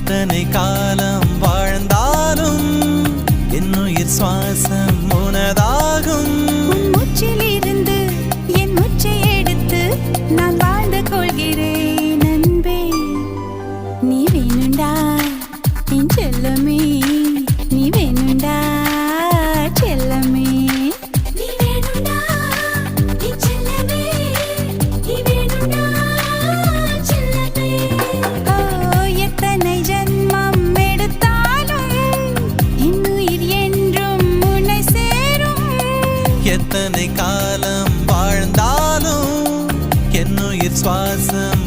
எத்தனை காலம் வாழ்ந்தாலும் என்னுயிர் சுவாசம் உனதாகும். உன் மூச்சிலிருந்து என் மூச்சை எடுத்து நான் வாழ்ந்து கொள்கிறேன் அன்பே. நீ வேணுண்டா என் செல்லமே, நீ வேணுண்டா செல்லமே. எத்தனை காலம் வாழ்ந்தாலும் என்னுயிர் சுவாசம்